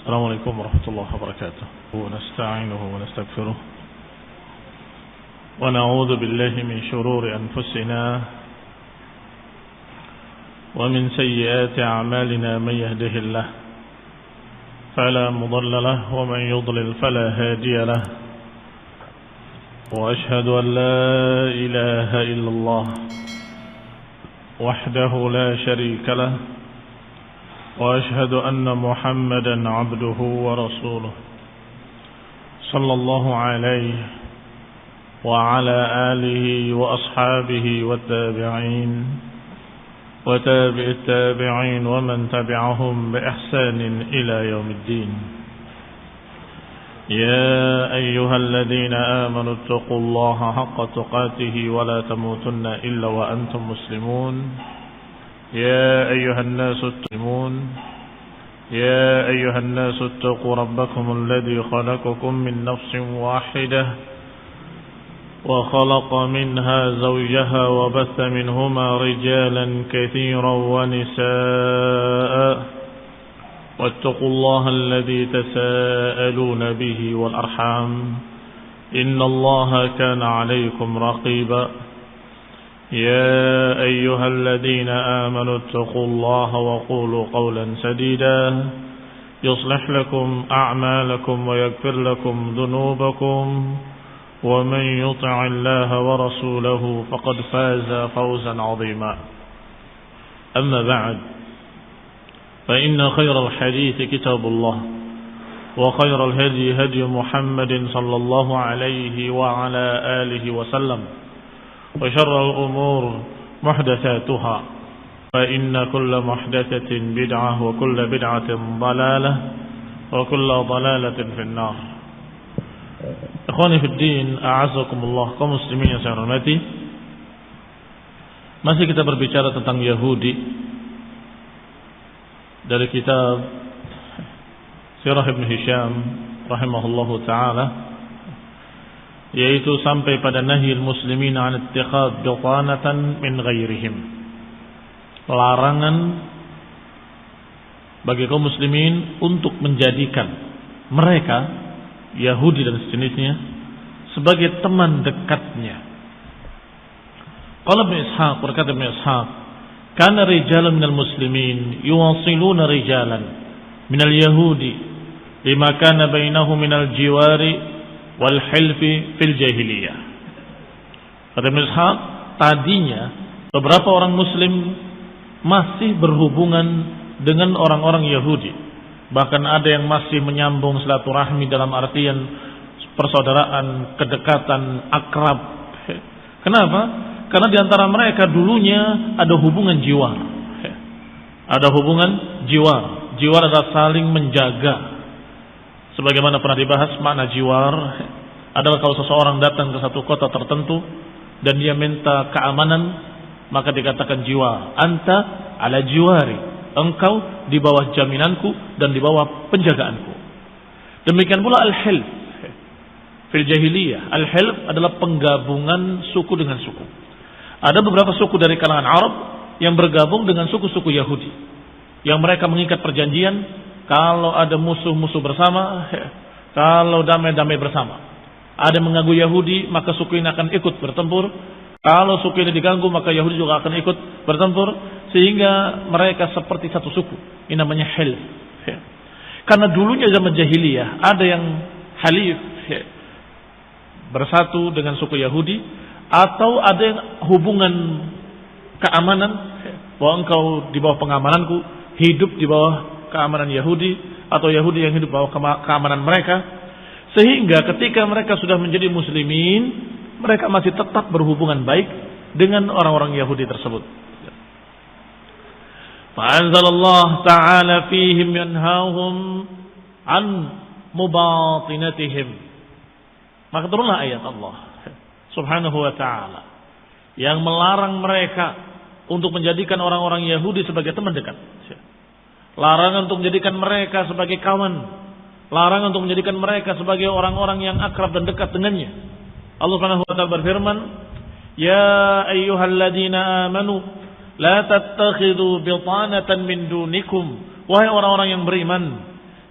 السلام عليكم ورحمة الله وبركاته. ونستعينه ونستغفره ونعوذ بالله من شرور أنفسنا ومن سيئات أعمالنا. من يهده الله فلا مضل له ومن يضلل فلا هادي له. وأشهد أن لا إله إلا الله وحده لا شريك له. وأشهد أن محمدا عبده ورسوله صلى الله عليه وعلى آله وأصحابه والتابعين وتابع التابعين ومن تبعهم بإحسان إلى يوم الدين. يا أيها الذين آمنوا اتقوا الله حق تقاته ولا تموتن إلا وأنتم مسلمون. يا أيها الناس اتقوا ربكم الذي خلقكم من نفس واحدة وخلق منها زوجها وبث منهما رجالا كثيرا ونساء واتقوا الله الذي تساءلون به والأرحام إن الله كان عليكم رقيبا. يا أيها الذين آمنوا اتقوا الله وقولوا قولا سديدا يصلح لكم أعمالكم ويغفر لكم ذنوبكم ومن يطع الله ورسوله فقد فاز فوزا عظيما. أما بعد فإن خير الحديث كتاب الله وخير الهدي هدي محمد صلى الله عليه وعلى آله وسلم وشر الأمور محدثاتها فإن كل محدثة بدعة وكل بدعة ضلالة وكل ضلالة في النار. Ikhwani fi din, a'azzakumullah, kaum muslimin yang saya hormati. Masih kita berbicara tentang Yahudi dari kitab Sirah Ibn Hisham rahimahullahu ta'ala, yaitu sampai pada nahyil muslimin an ittikhad bitanatan min ghairihim, larangan bagi kaum muslimin untuk menjadikan mereka Yahudi dan sejenisnya sebagai teman dekatnya. Qala Ibn Ishaq, berkata Ibn Ishaq, kana rijalan minal muslimin yuwasiluna rijalan minal yahudi lima kana bainahum minal jiwari wal hilfi fil jahiliyah. Kata Ibn Ishaq, tadinya beberapa orang muslim masih berhubungan dengan orang-orang Yahudi, bahkan ada yang masih menyambung silaturahmi dalam artian persaudaraan, kedekatan, akrab. Kenapa? Karena di antara mereka dulunya ada hubungan jiwa. Ada hubungan jiwa. Jiwa adalah saling menjaga. Sebagaimana pernah dibahas, makna jiwar adalah kalau seseorang datang ke satu kota tertentu dan dia minta keamanan, maka dikatakan jiwar. Anta ala jiwari, engkau di bawah jaminanku dan di bawah penjagaanku. Demikian pula al-hilf fil jahiliyah. Al-hilf adalah penggabungan suku dengan suku. Ada beberapa suku dari kalangan Arab yang bergabung dengan suku-suku Yahudi, yang mereka mengikat perjanjian, kalau ada musuh-musuh bersama, kalau damai-damai bersama. Ada yang mengganggu Yahudi, maka suku ini akan ikut bertempur. Kalau suku ini diganggu, maka Yahudi juga akan ikut bertempur. Sehingga mereka seperti satu suku. Ini namanya hilf. Karena dulunya zaman jahiliyah, ada yang halif, bersatu dengan suku Yahudi, atau ada yang hubungan keamanan, bahwa engkau di bawah pengamananku, hidup di bawah keamanan Yahudi, atau Yahudi yang hidup bawah keamanan mereka. Sehingga ketika mereka sudah menjadi muslimin, mereka masih tetap berhubungan baik dengan orang-orang Yahudi tersebut. Fa'anzalallah ta'ala fihim yanhahum an mubatinatihim. Maka turunlah ayat Allah subhanahu wa ta'ala yang melarang mereka untuk menjadikan orang-orang Yahudi sebagai teman dekat. Larangan untuk menjadikan mereka sebagai kawan. Larangan untuk menjadikan mereka sebagai orang-orang yang akrab dan dekat dengannya. Allah Subhanahu wa taala berfirman, "Ya ayyuhalladzina amanu la tattakhidhu bitanatan min dunikum." Wahai orang-orang yang beriman,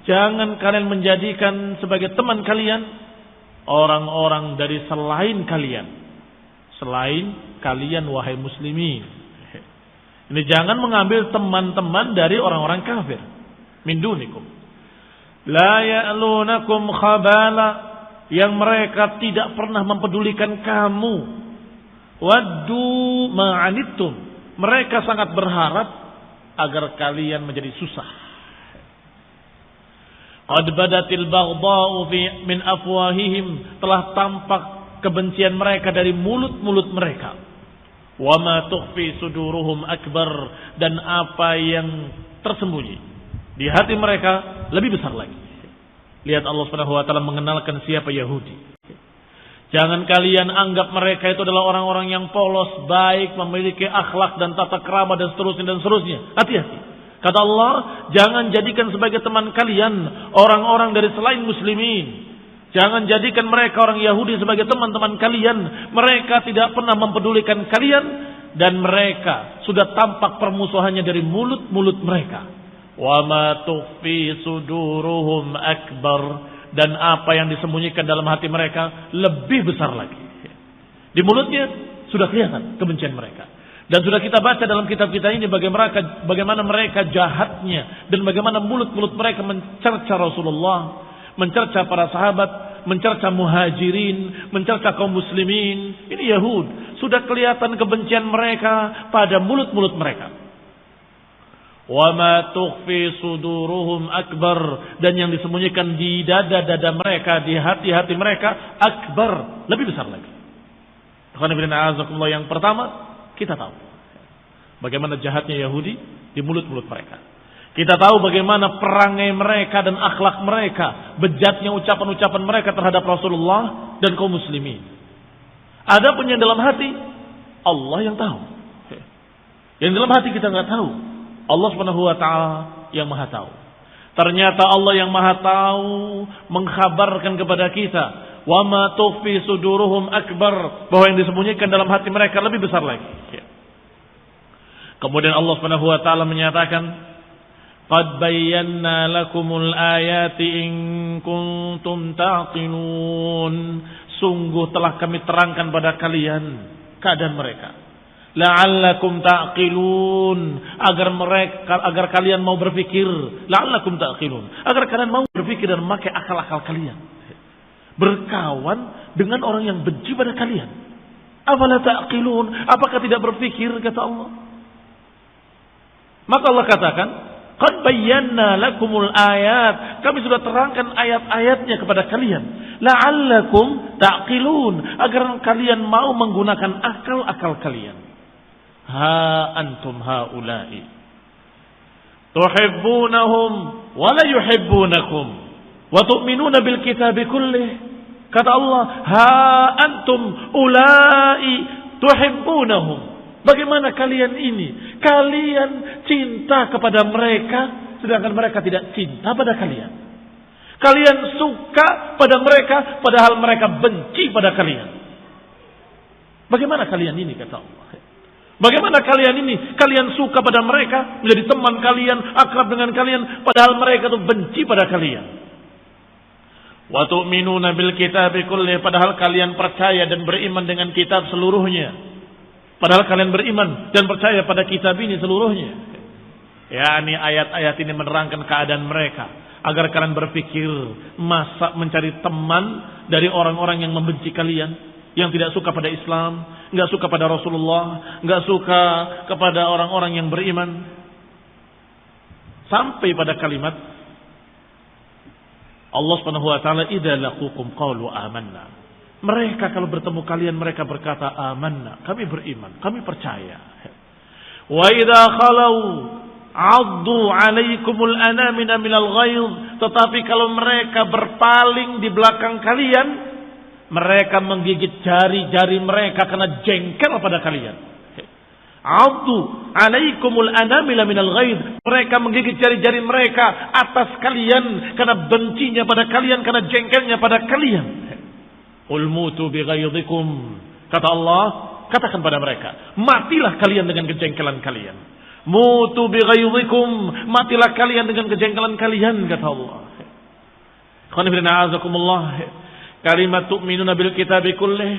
Jangan kalian menjadikan sebagai teman kalian orang-orang dari selain kalian. Selain kalian wahai muslimin. Ini jangan mengambil teman-teman dari orang-orang kafir. Min dunikum. La ya'lunakum khabala, yang mereka tidak pernah mempedulikan kamu. Waddu ma'anittum, mereka sangat berharap agar kalian menjadi susah. Qad badatil baghdha'u min afwahihim, telah tampak kebencian mereka dari mulut-mulut mereka. Wa ma tukhfi suduruhum akbar, dan apa yang tersembunyi di hati mereka lebih besar lagi. Lihat Allah Subhanahu wa taala mengenalkan siapa Yahudi. Jangan kalian anggap mereka itu adalah orang-orang yang polos, baik, memiliki akhlak dan tata krama dan seterusnya. Hati-hati. Kata Allah, jangan jadikan sebagai teman kalian orang-orang dari selain muslimin. Jangan jadikan mereka orang Yahudi sebagai teman-teman kalian. Mereka tidak pernah mempedulikan kalian, dan mereka sudah tampak permusuhannya dari mulut-mulut mereka. Wa ma tukhfi suduruhum akbar, dan apa yang disembunyikan dalam hati mereka lebih besar lagi. Di mulutnya sudah kelihatan kebencian mereka. Dan sudah kita baca dalam kitab kita ini bagaimana mereka jahatnya, dan bagaimana mulut-mulut mereka mencerca Rasulullah, mencerca para sahabat, mencerca muhajirin, mencerca kaum muslimin. Ini Yahud. Sudah kelihatan kebencian mereka pada mulut-mulut mereka. Wa ma tukhfi suduruhum akbar, dan yang disembunyikan di dada-dada mereka, di hati-hati mereka akbar, lebih besar lagi. Yang pertama, kita tahu bagaimana jahatnya Yahudi di mulut-mulut mereka. Kita tahu bagaimana perangai mereka dan akhlak mereka, bejatnya ucapan-ucapan mereka terhadap Rasulullah dan kaum muslimin. Adapun yang dalam hati, Allah yang tahu. Yang dalam hati kita nggak tahu. Allah Subhanahu wa taala yang Maha tahu. Ternyata Allah yang Maha tahu mengkhabarkan kepada kita, wa ma tukhfi suduruhum akbar, bahwa yang disembunyikan dalam hati mereka lebih besar lagi. Kemudian Allah Subhanahu wa taala menyatakan, qad bayyana lakumul ayati in kuntum taqilun, sungguh telah kami terangkan pada kalian keadaan mereka. La'allakum ta'qilun, agar kalian mau berpikir. La'allakum ta'qilun, agar kalian mau berpikir dan memakai akal-akal kalian. Berkawan dengan orang yang benci pada kalian. Afala ta'qilun, apakah tidak berpikir, kata Allah. Maka Allah katakan, qad bayyana lakumul ayat, kami sudah terangkan ayat-ayatnya kepada kalian. La'allakum ta'qilun, agar kalian mau menggunakan akal-akal kalian. Ha antum haula'i tuhibbunahum wa la yuhibbunakum wa tu'minuna bil kitabi kullih. Kata Allah, ha antum ulai tuhibbunahum, bagaimana kalian ini, kalian cinta kepada mereka sedangkan mereka tidak cinta pada kalian. Kalian suka pada mereka padahal mereka benci pada kalian. Bagaimana kalian ini, kata Allah. Bagaimana kalian ini, kalian suka pada mereka, menjadi teman kalian, akrab dengan kalian, padahal mereka itu benci pada kalian. Wa tu'minuna bil kitabi kullih, padahal kalian percaya dan beriman dengan kitab seluruhnya. Padahal kalian beriman dan percaya pada kitab ini seluruhnya. Ya, ini ayat-ayat ini menerangkan keadaan mereka, agar kalian berpikir, masa mencari teman dari orang-orang yang membenci kalian, yang tidak suka pada Islam, nggak suka pada Rasulullah, nggak suka kepada orang-orang yang beriman. Sampai pada kalimat Allah Subhanahu wa taala, idza laqukum qalu amanna. Mereka kalau bertemu kalian mereka berkata amanna, kami beriman, kami percaya. Wa idza khalau addu alaikumul anamina minal ghaiz, tetapi kalau mereka berpaling di belakang kalian, mereka menggigit jari-jari mereka karena jengkel pada kalian. Addu alaikumul anamila minal ghaid, mereka menggigit jari-jari mereka atas kalian karena bencinya pada kalian, karena jengkelnya pada kalian. Qul mutu bi ghaidikum, kata Allah, katakan pada mereka, matilah kalian dengan kejengkelan kalian. Mutu bi ghaidikum, matilah kalian dengan kejengkelan kalian, kata Allah. Kalimat tu'minuna bil kitabi kullih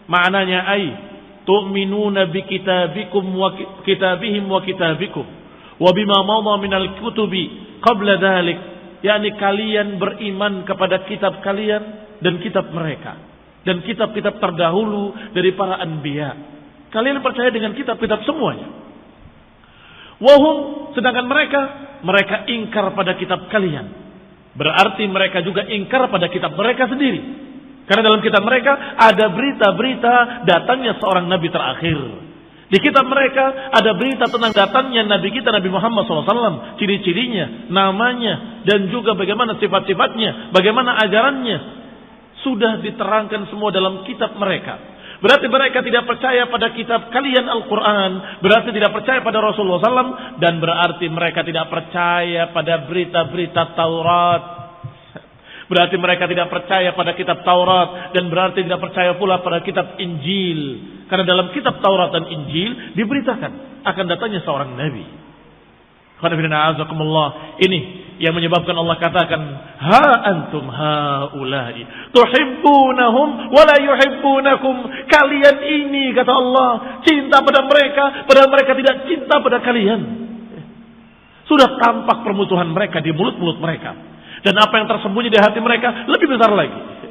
maknanya tu'minuna bi kitabikum wa kitabihim wa kitabikum wa bima madha minal kutubi qabla dhalik, yakni kalian beriman kepada kitab kalian dan kitab mereka dan kitab-kitab terdahulu dari para anbiya. Kalian percaya dengan kitab-kitab semuanya. Wahum, sedangkan mereka ingkar pada kitab kalian. Berarti mereka juga ingkar pada kitab mereka sendiri. Karena dalam kitab mereka ada berita-berita datangnya seorang nabi terakhir. Di kitab mereka ada berita tentang datangnya nabi kita Nabi Muhammad SAW, ciri-cirinya, namanya, dan juga bagaimana sifat-sifatnya, bagaimana ajarannya. Sudah diterangkan semua dalam kitab mereka. Berarti mereka tidak percaya pada kitab kalian Al-Quran. Berarti tidak percaya pada Rasulullah SAW. Dan berarti mereka tidak percaya pada berita-berita Taurat. Berarti mereka tidak percaya pada kitab Taurat. Dan berarti tidak percaya pula pada kitab Injil. Karena dalam kitab Taurat dan Injil diberitakan akan datangnya seorang Nabi. Ini yang menyebabkan Allah katakan, ha antum haula'i tuhibbunahum wa la yuhibbunakum. Kalian ini, kata Allah, cinta pada mereka padahal mereka tidak cinta pada kalian. Sudah tampak permusuhan mereka di mulut-mulut mereka, dan apa yang tersembunyi di hati mereka lebih besar lagi.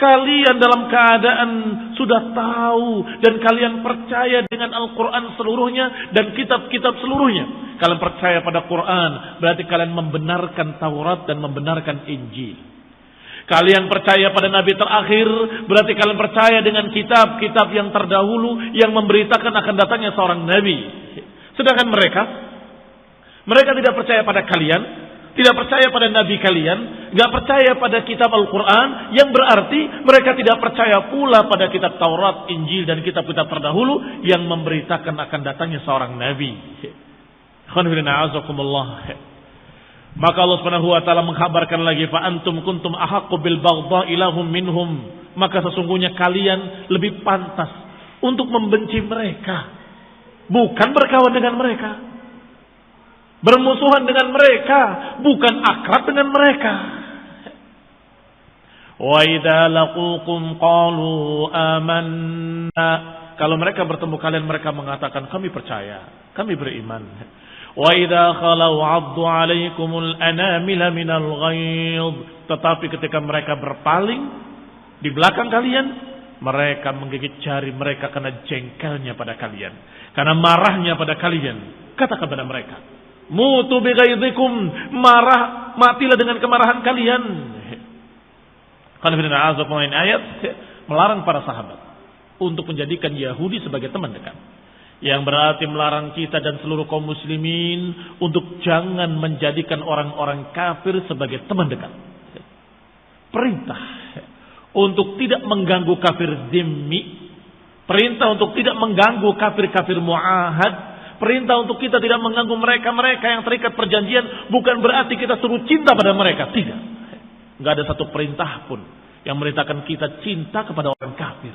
Kalian dalam keadaan sudah tahu dan kalian percaya dengan Al-Quran seluruhnya dan kitab-kitab seluruhnya. Kalian percaya pada Quran, berarti kalian membenarkan Taurat dan membenarkan Injil. Kalian percaya pada Nabi terakhir, berarti kalian percaya dengan kitab-kitab yang terdahulu yang memberitakan akan datangnya seorang Nabi. Sedangkan mereka tidak percaya pada kalian, tidak percaya pada Nabi kalian, nggak percaya pada kitab Al-Quran, yang berarti mereka tidak percaya pula pada kitab Taurat, Injil, dan kitab-kitab terdahulu yang memberitakan akan datangnya seorang Nabi. Maka Allah Subhanahu wa taala mengkhabarkan lagi, fa antum kuntum ahaqqu bil baghdha'i lahum minhum. Maka sesungguhnya kalian lebih pantas untuk membenci mereka, bukan berkawan dengan mereka. Bermusuhan dengan mereka, bukan akrab dengan mereka. Wa idza laqukum qalu amanna. Kalau mereka bertemu kalian, mereka mengatakan kami percaya, kami beriman. Wa idza khalau 'addu 'alaikumul anamila minal ghaidh. Tetapi ketika mereka berpaling di belakang kalian, mereka menggigit jari mereka karena jengkelnya pada kalian, karena marahnya pada kalian. Kata kepada mereka, mutu bighaidhikum, marah, matilah dengan kemarahan kalian. Karena ayat melarang para sahabat untuk menjadikan Yahudi sebagai teman dekat, yang berarti melarang kita dan seluruh kaum muslimin untuk jangan menjadikan orang-orang kafir sebagai teman dekat. Perintah untuk tidak mengganggu kafir dhimmi, perintah untuk tidak mengganggu kafir-kafir muahad, perintah untuk kita tidak mengganggu mereka-mereka yang terikat perjanjian, bukan berarti kita suruh cinta pada mereka. Tidak. Enggak ada satu perintah pun yang merintahkan kita cinta kepada orang kafir.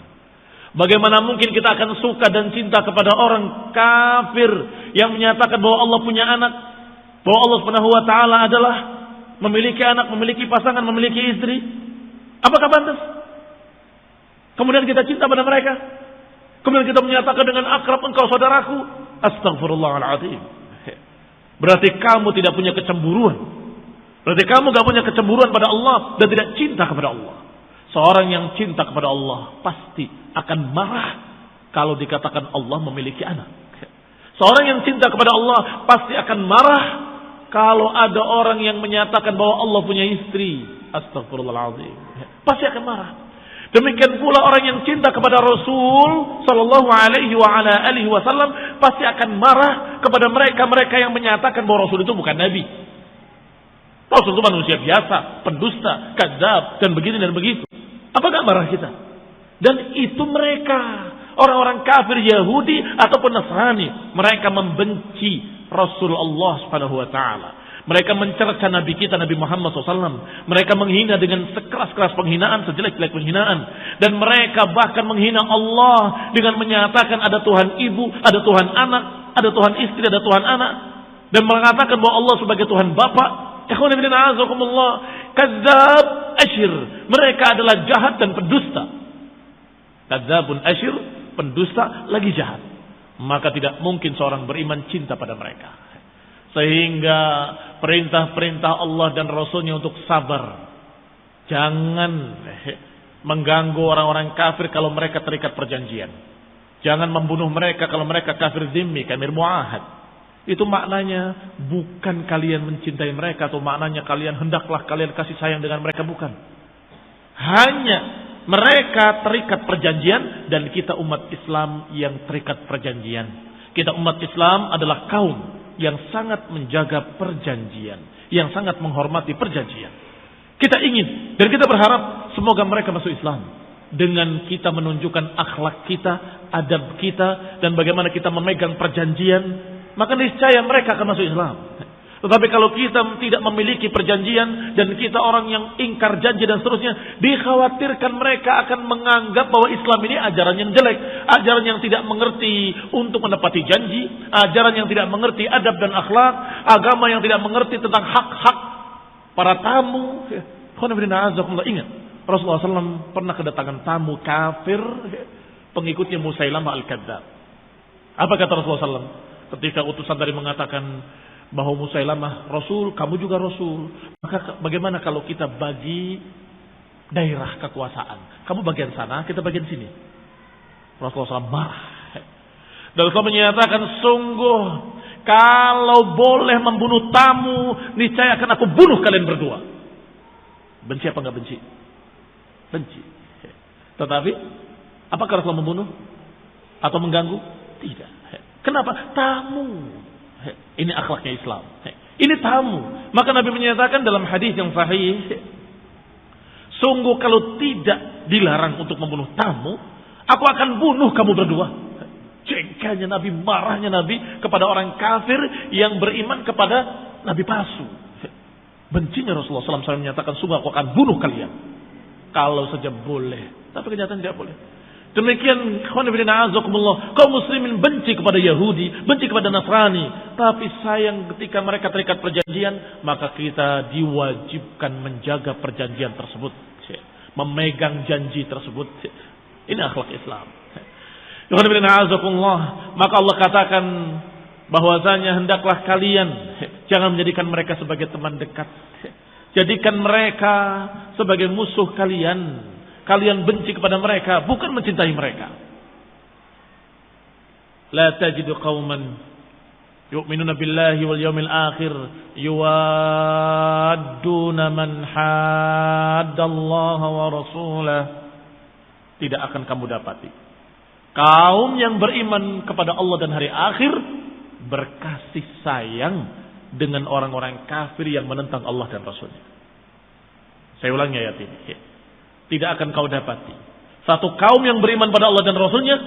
Bagaimana mungkin kita akan suka dan cinta kepada orang kafir yang menyatakan bahwa Allah punya anak, bahwa Allah Subhanahu wa taala adalah memiliki anak, memiliki pasangan, memiliki istri? Apakah pantas? Kemudian kita cinta pada mereka? Kemudian kita menyatakan dengan akrab, engkau saudaraku? Astaghfirullahaladzim. Berarti kamu tidak punya kecemburuan. Berarti kamu gak punya kecemburuan pada Allah dan tidak cinta kepada Allah. Seorang yang cinta kepada Allah pasti akan marah kalau dikatakan Allah memiliki anak. Seorang yang cinta kepada Allah pasti akan marah kalau ada orang yang menyatakan bahwa Allah punya istri. Astaghfirullahaladzim. Pasti akan marah. Demikian pula orang yang cinta kepada Rasul sallallahu alaihi wasallam pasti akan marah kepada mereka-mereka yang menyatakan bahwa Rasul itu bukan nabi. Rasul itu manusia biasa, pendusta, kadzab, dan begini dan begitu. Apakah marah kita? Dan itu mereka, orang-orang kafir Yahudi ataupun Nasrani, mereka membenci Rasulullah Subhanahu wa taala. Mereka mencerca Nabi kita, Nabi Muhammad SAW. Mereka menghina dengan sekeras-keras penghinaan, sejelek-jelek penghinaan. Dan mereka bahkan menghina Allah dengan menyatakan ada Tuhan ibu, ada Tuhan anak, ada Tuhan istri, ada Tuhan anak. Dan mengatakan bahwa Allah sebagai Tuhan Bapa. kadzab, asyir. Mereka adalah jahat dan pendusta. Kadzabun asyir, pendusta lagi jahat. Maka tidak mungkin seorang beriman cinta pada mereka. Sehingga perintah-perintah Allah dan Rasulnya untuk sabar. Jangan mengganggu orang-orang kafir kalau mereka terikat perjanjian. Jangan membunuh mereka kalau mereka kafir zimmi, kafir muahad. Itu maknanya bukan kalian mencintai mereka, atau maknanya kalian hendaklah kalian kasih sayang dengan mereka, bukan. Hanya mereka terikat perjanjian dan kita umat Islam yang terikat perjanjian. Kita umat Islam adalah kaum yang sangat menjaga perjanjian, yang sangat menghormati perjanjian. Kita ingin dan kita berharap semoga mereka masuk Islam dengan kita menunjukkan akhlak kita, adab kita, dan bagaimana kita memegang perjanjian, maka niscaya mereka akan masuk Islam. Tetapi kalau kita tidak memiliki perjanjian dan kita orang yang ingkar janji dan seterusnya, dikhawatirkan mereka akan menganggap bahwa Islam ini ajaran yang jelek, ajaran yang tidak mengerti untuk menepati janji, ajaran yang tidak mengerti adab dan akhlak, agama yang tidak mengerti tentang hak-hak para tamu. Ingat, Rasulullah SAW pernah kedatangan tamu kafir, pengikutnya Musailamah al-Kadzab. Apa kata Rasulullah SAW? Ketika utusan dari mengatakan bahwa Musailamah Rasul, kamu juga Rasul, maka bagaimana kalau kita bagi daerah kekuasaan? Kamu bagian sana, kita bagian sini. Rasulullah SAW marah. Dan Rasulullah menyatakan, sungguh kalau boleh membunuh tamu, niscaya akan aku bunuh kalian berdua. Benci apa enggak benci? Benci. Tetapi apakah Rasulullah membunuh atau mengganggu? Tidak. Kenapa? Tamu. Ini akhlaknya Islam. Ini tamu. Maka Nabi menyatakan dalam hadis yang sahih, sungguh kalau tidak dilarang untuk membunuh tamu, aku akan bunuh kamu berdua. Jengkelnya Nabi, marahnya Nabi kepada orang kafir yang beriman kepada Nabi palsu. Bencinya Rasulullah SAW menyatakan, sungguh aku akan bunuh kalian. Kalau saja boleh. Tapi kenyataan tidak boleh. Demikian kaum muslimin benci kepada Yahudi, benci kepada Nasrani, tapi sayang ketika mereka terikat perjanjian, maka kita diwajibkan menjaga perjanjian tersebut, memegang janji tersebut. Ini akhlak Islam. Maka Allah katakan bahwasanya hendaklah kalian jangan menjadikan mereka sebagai teman dekat, jadikan mereka sebagai musuh kalian. Kalian benci kepada mereka, bukan mencintai mereka. La tajidu qauman yu'minuna billahi wal yawmil akhir yuwadduna man haddallaha wa rasulah. Tidak akan kamu dapati kaum yang beriman kepada Allah dan hari akhir berkasih sayang dengan orang-orang kafir yang menentang Allah dan Rasulnya. Saya ulangi ayat ini. Tidak akan kau dapati satu kaum yang beriman pada Allah dan Rasulnya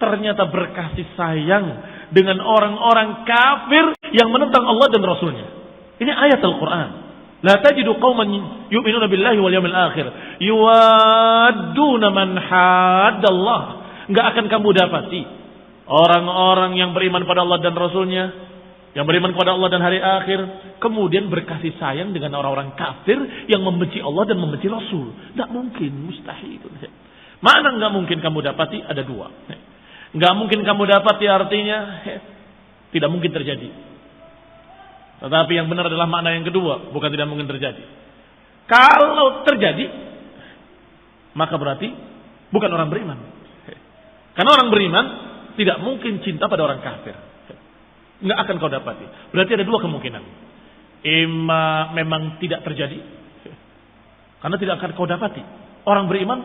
ternyata berkasih sayang dengan orang-orang kafir yang menentang Allah dan Rasulnya. Ini ayat Al-Quran. La tajidu qauman yu'minuna billahi wal yawmil akhir yuwadduna man haddallah. Enggak akan kamu dapati orang-orang yang beriman pada Allah dan Rasulnya, yang beriman kepada Allah dan hari akhir, kemudian berkasih sayang dengan orang-orang kafir yang membenci Allah dan membenci Rasul. Tidak mungkin, mustahil. Mana nggak mungkin kamu dapati? Ada dua. Nggak mungkin kamu dapati artinya tidak mungkin terjadi. Tetapi yang benar adalah makna yang kedua, bukan tidak mungkin terjadi. Kalau terjadi, maka berarti bukan orang beriman. Karena orang beriman tidak mungkin cinta pada orang kafir. Nggak akan kau dapati. Berarti ada dua kemungkinan. Ima memang tidak terjadi, karena tidak akan kau dapati orang beriman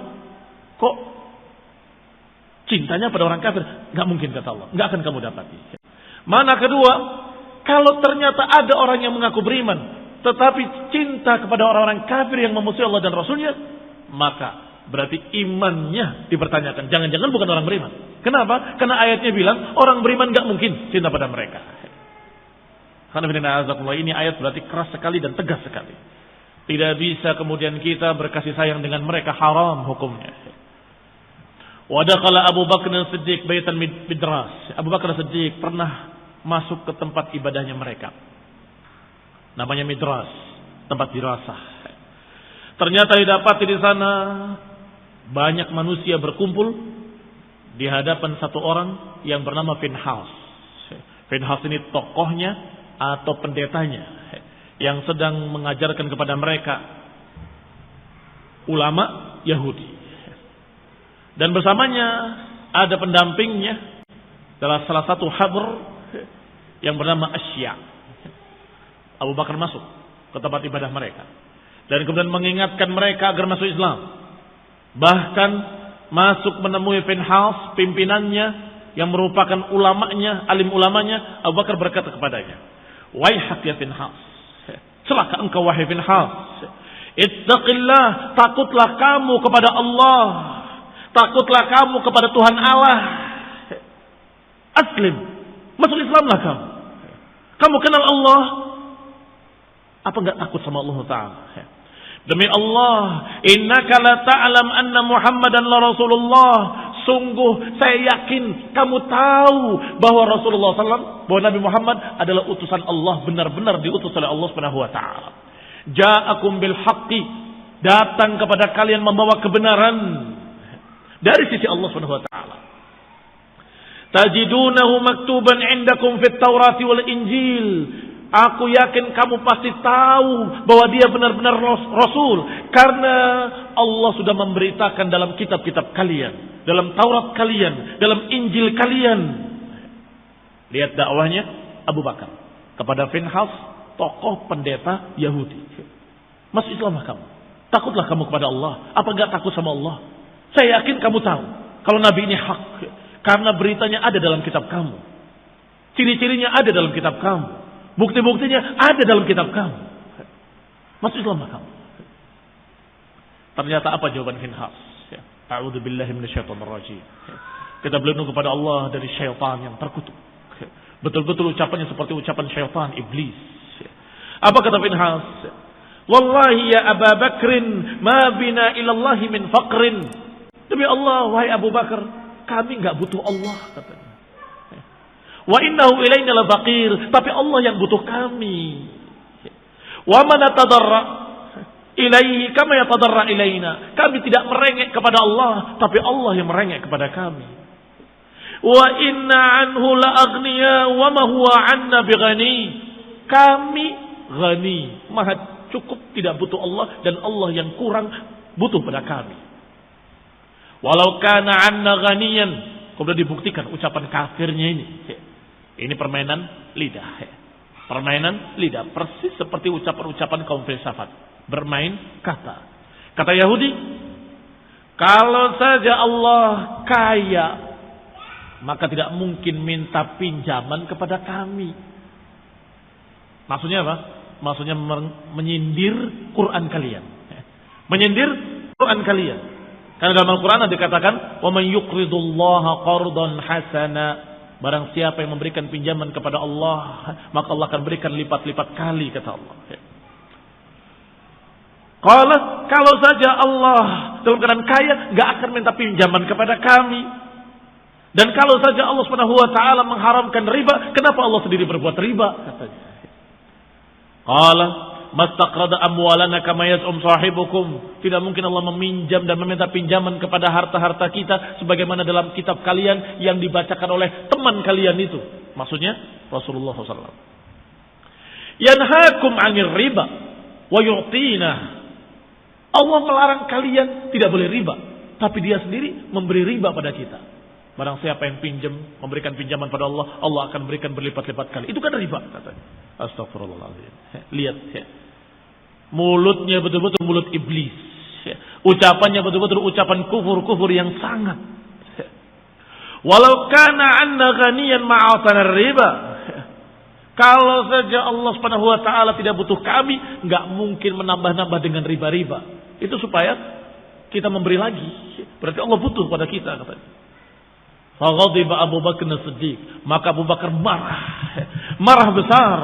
kok cintanya pada orang kafir. Nggak mungkin kata Allah. Nggak akan kamu dapati. Mana kedua, kalau ternyata ada orang yang mengaku beriman tetapi cinta kepada orang-orang kafir yang memusuhi Allah dan Rasulnya, maka berarti imannya dipertanyakan. Jangan-jangan bukan orang beriman. Kenapa? Karena ayatnya bilang orang beriman gak mungkin cinta pada mereka. Ini ayat berarti keras sekali dan tegas sekali. Tidak bisa kemudian kita berkasih sayang dengan mereka, haram hukumnya. Wadakala Abu Bakar As-Siddiq baitan midras. Abu Bakar As-Siddiq pernah masuk ke tempat ibadahnya mereka. Namanya midras, tempat dirasah. Ternyata didapati di sana banyak manusia berkumpul di hadapan satu orang yang bernama Finhas. Finhas ini tokohnya atau pendetanya yang sedang mengajarkan kepada mereka ulama Yahudi. Dan bersamanya ada pendampingnya dalam salah satu habr yang bernama Asya. Abu Bakar masuk ke tempat ibadah mereka dan kemudian mengingatkan mereka agar masuk Islam. Bahkan masuk menemui Finhas, pimpinannya yang merupakan ulamanya, alim ulamanya. Abu Bakar berkata kepadanya, "Waihak ya Finhas, celaka engkau wahai Finhas. Ittaqillah, takutlah kamu kepada Allah. Takutlah kamu kepada Tuhan Allah. Aslim, masuk Islamlah kamu. Kamu kenal Allah. Apa enggak takut sama Allah Ta'ala? Demi Allah, innaka la ta'lam anna Muhammadan la Rasulullah. Sungguh saya yakin kamu tahu bahwa Rasulullah SAW, bahwa Nabi Muhammad adalah utusan Allah, benar-benar diutus oleh Allah Subhanahu wa taala. Ja'akum bil haqqi, datang kepada kalian membawa kebenaran dari sisi Allah Subhanahu wa taala. Tajidunahu maktuban 'indakum fit Taurati wal Injil. Aku yakin kamu pasti tahu bahwa dia benar-benar Rasul. Karena Allah sudah memberitakan dalam kitab-kitab kalian, dalam Taurat kalian, dalam Injil kalian. Lihat dakwahnya Abu Bakar kepada Finhas, tokoh pendeta Yahudi. Masuk Islamlah kamu. Takutlah kamu kepada Allah. Apa enggak takut sama Allah? Saya yakin kamu tahu kalau Nabi ini hak. Karena beritanya ada dalam kitab kamu. Ciri-cirinya ada dalam kitab kamu. Bukti-buktinya ada dalam kitab kamu. Masuk Islam kamu. Ternyata apa jawaban Finhas? A'udzubillahi minasyaitonir rajim. Kita berlindung kepada Allah dari syaitan yang terkutuk. Betul-betul ucapannya seperti ucapan syaitan iblis. Apa kata Finhas? Wallahi ya Abu Bakrin, ma bina ilallahi min faqrin. Demi Allah, wahai Abu Bakar, kami enggak butuh Allah, katanya. Wa innahu ilaina la faqir, tapi Allah yang butuh kami. Wa man tadarra ilaihi kama yatadarra ilaina. Kami tidak merengek kepada Allah, tapi Allah yang merengek kepada kami. Wa inna anhu la aghniya wa ma huwa 'anna bighani. Kami ghani, maha cukup, tidak butuh Allah, dan Allah yang kurang butuh pada kami. Walau kana 'anna ghaniyan, kemudian dibuktikan ucapan kafirnya ini. Ini permainan lidah. Permainan lidah. Persis seperti ucapan-ucapan kaum filsafat. Bermain kata. Kata Yahudi, kalau saja Allah kaya, maka tidak mungkin minta pinjaman kepada kami. Maksudnya apa? Maksudnya menyindir Quran kalian. Menyindir Quran kalian. Karena dalam Al-Quran dikatakan, وَمَنْ يُقْرِضُ اللَّهَ قَرْضًا حَسَنًا. Barang siapa yang memberikan pinjaman kepada Allah, maka Allah akan berikan lipat-lipat kali, kata Allah. Kalau saja Allah dalam keadaan kaya, gak akan minta pinjaman kepada kami. Dan kalau saja Allah Subhanahu wa taala mengharamkan riba, kenapa Allah sendiri berbuat riba, katanya. Qala mastaqrada amwalana kama yaz'um sahibukum. Tidak mungkin Allah meminjam dan meminta pinjaman kepada harta-harta kita sebagaimana dalam kitab kalian yang dibacakan oleh teman kalian itu. Maksudnya Rasulullah SAW. Yanhaakum 'anil riba wa yu'tina. Allah melarang kalian tidak boleh riba, tapi dia sendiri memberi riba pada kita. Barang siapa yang pinjam, memberikan pinjaman pada Allah, Allah akan berikan berlipat-lipat kali. Itu kan riba, katanya. Astagfirullahaladzim. Lihat, mulutnya betul-betul mulut iblis. Ucapannya betul-betul ucapan kufur-kufur yang sangat. Walau kana 'anna ghaniyan ma'atana riba. Kalau saja Allah Subhanahu wa taala tidak butuh kami, enggak mungkin menambah-nambah dengan riba-riba. Itu supaya kita memberi lagi. Berarti Allah butuh pada kita, katanya. Faghadiba Abu Bakar As-Siddiq, maka Abu Bakar marah besar.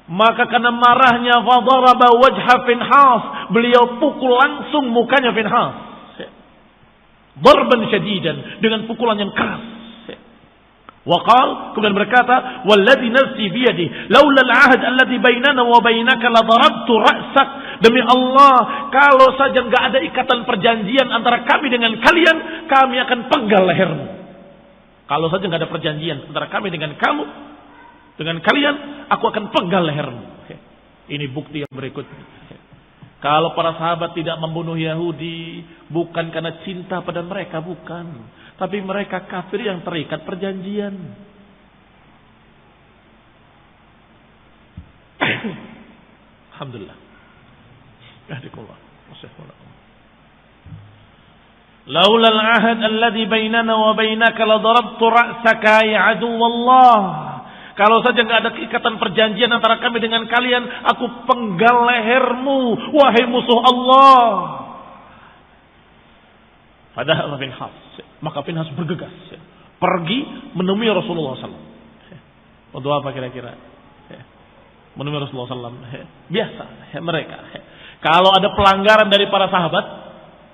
Maka karena marahnya fadaraba wajha Finhas, beliau pukul langsung mukanya Finhas. Darban syadidan, dengan pukulan yang keras. Waqal, kemudian berkata, walladzi nafsi biyadihi laula al-'ahd alladhi bainana wa bainaka la darabtu ra'sak demi Allah, kalau saja nggak ada ikatan perjanjian antara kami dengan kalian, kami akan penggal lehermu. Kalau saja nggak ada perjanjian antara kami dengan kamu, dengan kalian, aku akan penggal lehermu. Ini bukti yang berikutnya. Kalau para sahabat tidak membunuh Yahudi, bukan karena cinta pada mereka, bukan. Tapi mereka kafir yang terikat perjanjian. Alhamdulillah. Yahdikullah. Laula al-ahad alladhi bainana wa bainaka la darabtu ra'saka ya aduwallah. Kalau saja enggak ada ikatan perjanjian antara kami dengan kalian, aku penggal lehermu wahai musuh Allah. Padahal Pinhas, maka Pinhas bergegas pergi menemui Rasulullah SAW. Untuk apa kira-kira? Menemui Rasulullah SAW. Biasa mereka. Kalau ada pelanggaran dari para sahabat,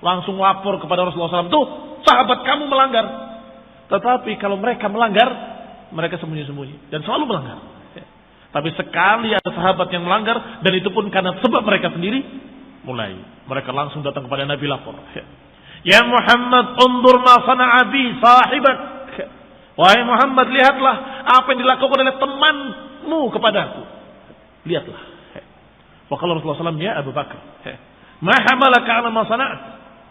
langsung lapor kepada Rasulullah SAW. Tuh, sahabat kamu melanggar. Tetapi kalau mereka melanggar, mereka sembunyi-sembunyi dan selalu melanggar. Tapi sekali ada sahabat yang melanggar, dan itu pun karena sebab mereka sendiri, mulai mereka langsung datang kepada Nabi lapor. Ya Muhammad, undur ma sana'a bi sahibak. Wahai Muhammad, lihatlah apa yang dilakukan oleh temanmu kepadaku. Lihatlah. Waqala Rasulullah SAW, ya Abu Bakar, ma hamalaka ala ma sana'at.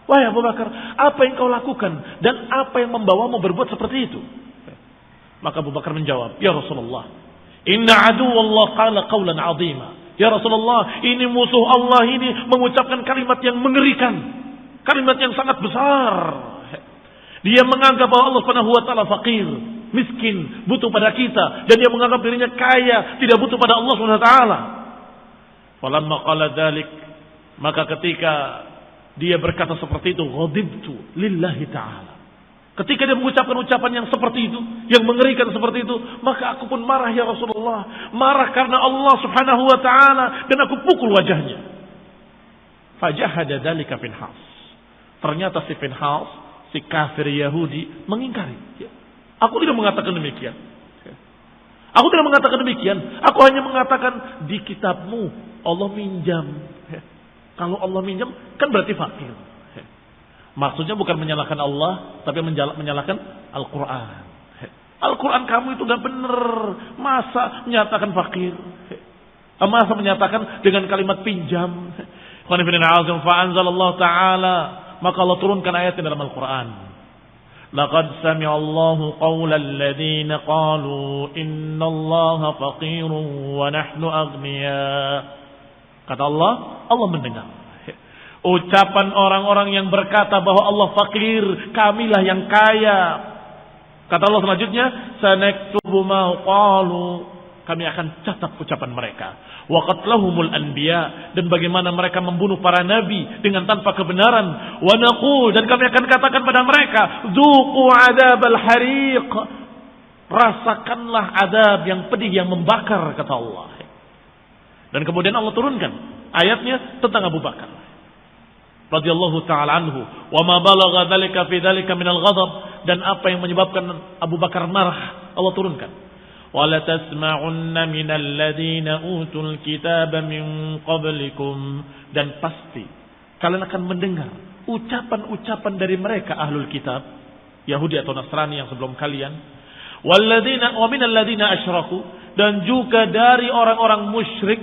Wahai Abu Bakar, apa yang kau lakukan dan apa yang membawamu berbuat seperti itu? Maka Abu Bakar menjawab, ya Rasulullah, inna aduwallah qala qawlan azima. Ya Rasulullah, ini musuh Allah ini mengucapkan kalimat yang mengerikan, kalimat yang sangat besar. Dia menganggap bahwa Allah Subhanahu wa taala fakir, miskin, butuh pada kita, dan dia menganggap dirinya kaya, tidak butuh pada Allah Subhanahu wa taala. Falamma qala dzalik, maka ketika dia berkata seperti itu, ghadibtu lillahi taala. Ketika dia mengucapkan ucapan yang seperti itu, yang mengerikan seperti itu, maka aku pun marah ya Rasulullah, marah karena Allah Subhanahu wa taala, dan aku pukul wajahnya. Fajahada dzalika Pinhas. Ternyata si Pinhas, si kafir Yahudi, mengingkari. Aku tidak mengatakan demikian. Aku tidak mengatakan demikian. Aku hanya mengatakan di kitabmu Allah minjam. Kalau Allah minjam kan berarti fakir. Maksudnya bukan menyalahkan Allah, tapi menyalahkan Al-Quran. Al-Quran kamu itu gak benar. Masa menyatakan fakir? Masa menyatakan dengan kalimat pinjam? Fa'anzalallahu ta'ala, maka Allah turunkan ayatnya dalam Al-Quran. Laqad sami'allahu qawlal ladhina qalu innallaha faqirun wa nahnu aghniya. Kata Allah, Allah mendengar ucapan orang-orang yang berkata bahwa Allah fakir, kamilah yang kaya. Kata Allah selanjutnya, sanaktubu ma qalu, kami akan catat ucapan mereka. Wa qatlahumul anbiya, dan bagaimana mereka membunuh para nabi dengan tanpa kebenaran. Wa naqul, dan kami akan katakan pada mereka, dzuqu adzabal hariq, rasakanlah adab yang pedih yang membakar, kata Allah. Dan kemudian Allah turunkan ayatnya tentang Abu Bakar radhiyallahu taala anhu, wa ma balagha dzalika fi dzalika minal ghadab, dan apa yang menyebabkan Abu Bakar marah, Allah turunkan. Wa la tasma'unna minal ladzina utul kitaba min qablikum, dan pasti kalian akan mendengar ucapan-ucapan dari mereka ahlul kitab, Yahudi atau Nasrani yang sebelum kalian, walladzina wa minal ladzina asyraku, dan juga dari orang-orang musyrik,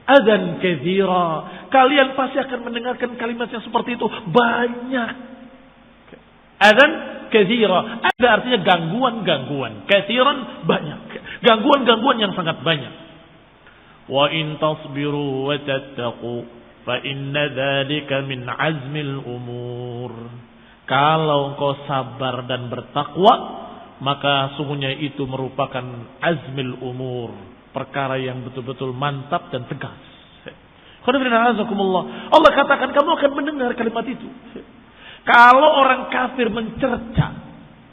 adzan katsira, kalian pasti akan mendengarkan kalimat yang seperti itu banyak. Adzan katsira, ada artinya gangguan-gangguan, katsiran banyak, gangguan-gangguan yang sangat banyak. Wa in tasbiru wa tattaqu fa inna dzalika min azmil umur. Kalau engkau sabar dan bertakwa, maka sungguhnya itu merupakan azmil umur, perkara yang betul-betul mantap dan tegas. Allah katakan kamu akan mendengar kalimat itu. Kalau orang kafir mencerca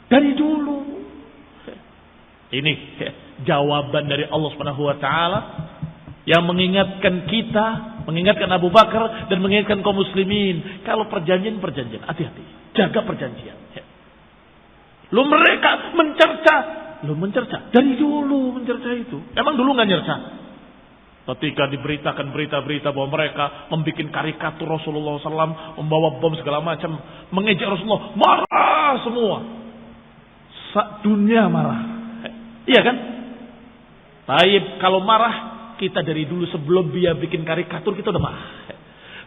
dari dulu, ini jawaban dari Allah Subhanahu wa taala yang mengingatkan kita, mengingatkan Abu Bakar dan mengingatkan kaum muslimin, kalau perjanjian, hati-hati, jaga perjanjian. Lu mereka mencerca dari dulu, mencerca itu. Emang dulu nggak nyerca? Ketika diberitakan berita-berita bahwa mereka membuat karikatur Rasulullah SAW, membawa bom segala macam, mengejek Rasulullah, marah semua. Dunia marah. Iya kan? Taib kalau marah, kita dari dulu sebelum dia bikin karikatur kita udah marah.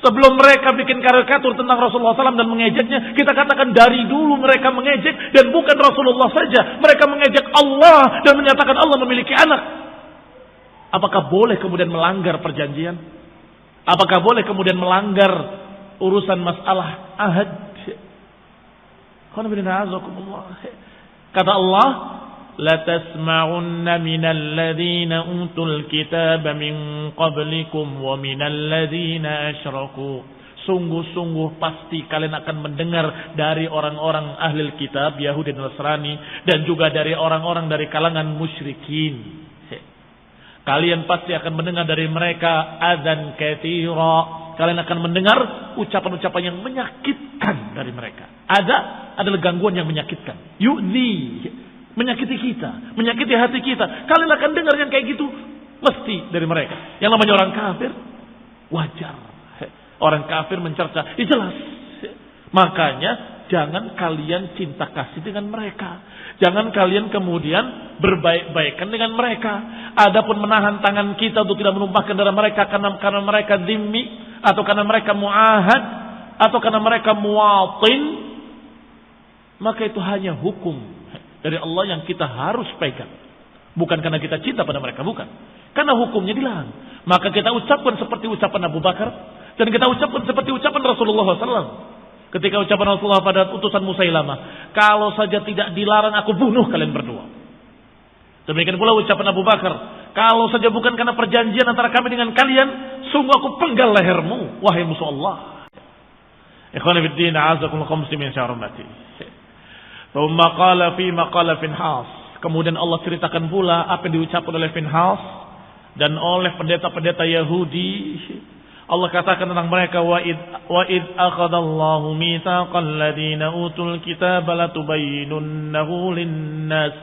Sebelum mereka bikin karikatur tentang Rasulullah SAW dan mengejeknya, kita katakan dari dulu mereka mengejek, dan bukan Rasulullah saja, mereka mengejek Allah dan menyatakan Allah memiliki anak. Apakah boleh kemudian melanggar perjanjian? Apakah boleh kemudian melanggar urusan masalah ahad? Kata Allah, la tasma'unna minal ladzina utul kitaba min qablikum wa minal ladzina asyraku. Sungguh-sungguh pasti kalian akan mendengar dari orang-orang ahli kitab Yahudi dan Nasrani, dan juga dari orang-orang dari kalangan musyrikin. Kalian pasti akan mendengar dari mereka adzan katsira. Kalian akan mendengar ucapan-ucapan yang menyakitkan dari mereka. Adalah gangguan yang menyakitkan. Yu'zi, menyakiti kita, menyakiti hati kita. Kalian akan dengar yang kayak gitu mesti dari mereka. Yang namanya orang kafir wajar. Orang kafir mencerca, jelas. Makanya jangan kalian cinta kasih dengan mereka. Jangan kalian kemudian berbaik-baikan dengan mereka. Adapun menahan tangan kita untuk tidak menumpahkan darah mereka karena mereka dhimmi, atau karena mereka muahad, atau karena mereka muwatin, maka itu hanya hukum dari Allah yang kita harus pegang. Bukan karena kita cinta pada mereka, bukan. Karena hukumnya dilarang. Maka kita ucapkan seperti ucapan Abu Bakar, dan kita ucapkan seperti ucapan Rasulullah SAW. Ketika ucapan Rasulullah pada utusan Musailamah, kalau saja tidak dilarang aku bunuh kalian berdua. Demikian pula ucapan Abu Bakar, kalau saja bukan karena perjanjian antara kami dengan kalian, sungguh aku penggal lehermu, wahai musuh Allah. Ikhwan fillah, a'azakumullah muslimin syarumati. Thumma qala fi maqala Finhas. Kemudian Allah ceritakan pula apa yang diucapkan oleh Finhas dan oleh pendeta-pendeta Yahudi. Allah katakan tentang mereka, wa id akhadallahu mitsaqal ladina utul kitaba latubayyinunnahu lin-nas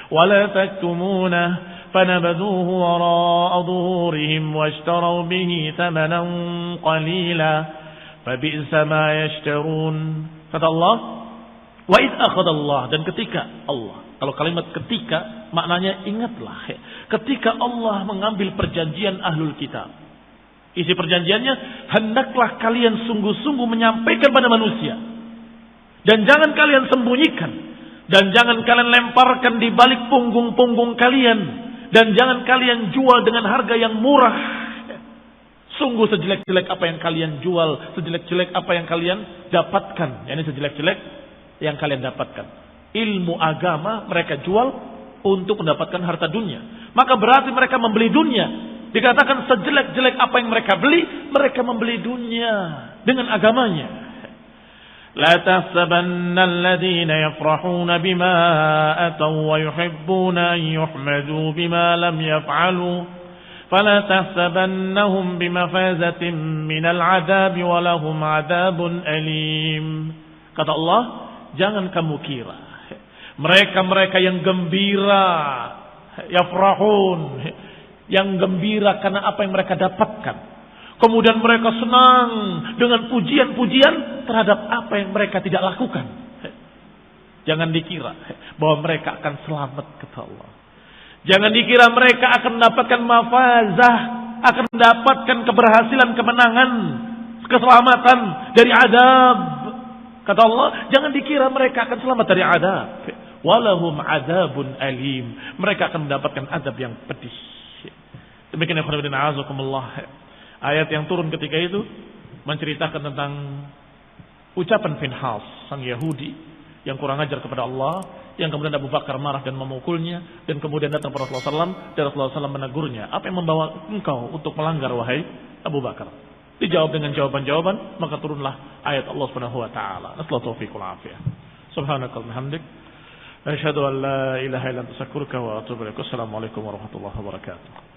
wa la taktumuna fanabadhuhu wara'a dhuhurihim washtaraw bihi thamanan qalila fabi'sa ma yashtarun. Kata Allah, wa id akhadallah, dan ketika Allah. Kalau kalimat ketika maknanya ingatlah, ketika Allah mengambil perjanjian ahlul kitab. Isi perjanjiannya, hendaklah kalian sungguh-sungguh menyampaikan pada manusia. Dan jangan kalian sembunyikan. Dan jangan kalian lemparkan di balik punggung-punggung kalian. Dan jangan kalian jual dengan harga yang murah. Sungguh sejelek-jelek apa yang kalian jual, sejelek-jelek apa yang kalian dapatkan. Ini sejelek-jelek yang kalian dapatkan. Ilmu agama mereka jual untuk mendapatkan harta dunia. Maka berarti mereka membeli dunia. Dikatakan sejelek-jelek apa yang mereka beli, mereka membeli dunia dengan agamanya. La tahsabanna alladhina yafrahuna bima ataw wa yuhibbuna an yuhmadu bima lam yaf'alu fala tahsabannahum bimafazatin minal 'adzabi wa lahum 'adzabun alim. Kata Allah, jangan kamu kira mereka-mereka yang gembira, yafrahun, yang gembira karena apa yang mereka dapatkan. Kemudian mereka senang dengan pujian-pujian terhadap apa yang mereka tidak lakukan. Jangan dikira bahwa mereka akan selamat, kata Allah. Jangan dikira mereka akan mendapatkan mafazah, akan mendapatkan keberhasilan, kemenangan, keselamatan dari adab. Kata Allah, jangan dikira mereka akan selamat dari adab. Walahum adzabun alim. Mereka akan mendapatkan adab yang pedih. Demikian ya khairin a'azakumullah. Ayat yang turun ketika itu menceritakan tentang ucapan Finhas, sang Yahudi yang kurang ajar kepada Allah, yang kemudian Abu Bakar marah dan memukulnya, dan kemudian datang kepada Rasulullah SAW, dan Rasulullah SAW menegurnya. Apa yang membawa engkau untuk melanggar, wahai Abu Bakar? Dijawab dengan jawaban-jawaban, maka turunlah ayat Allah Subhanahu wa taala. Nasallahu taufiq wal afiyah. Subhanakallahumma hamdik, asyhadu an la ilaha illa anta astaghfiruka wa atubu ilaik. Assalamualaikum warahmatullahi wabarakatuh.